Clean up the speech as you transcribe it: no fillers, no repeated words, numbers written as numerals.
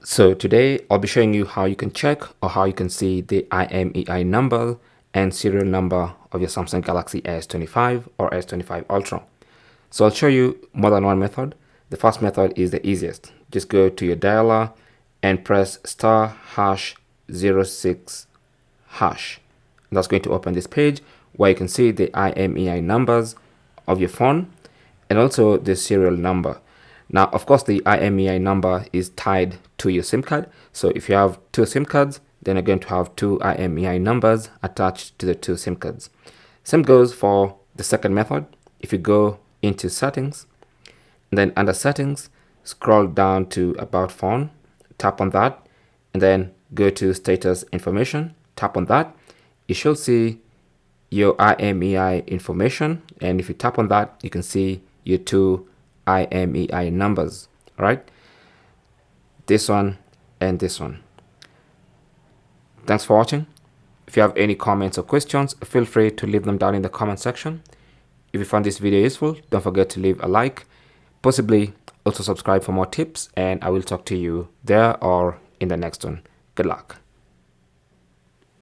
So today I'll be showing you how you can check or how you can see the IMEI number and serial number of your Samsung Galaxy S25 or S25 Ultra. So I'll show you more than one method. The first method is the easiest. Just go to your dialer and press *#06#. And that's going to open this page where you can see the IMEI numbers of your phone and also the serial number. Now, of course, the IMEI number is tied to your SIM card. So if you have two SIM cards, then you're going to have two IMEI numbers attached to the two SIM cards. Same goes for the second method. If you go into settings, and then under settings, scroll down to about phone, tap on that, and then go to status information, tap on that. You should see your IMEI information, and if you tap on that, you can see your two IMEI numbers. All right, this one and this one. Thanks for watching. If you have any comments or questions, feel free to leave them down in the comment section. If you found this video useful, don't forget to leave a like, possibly also subscribe for more tips, and I will talk to you there or in the next one. Good luck.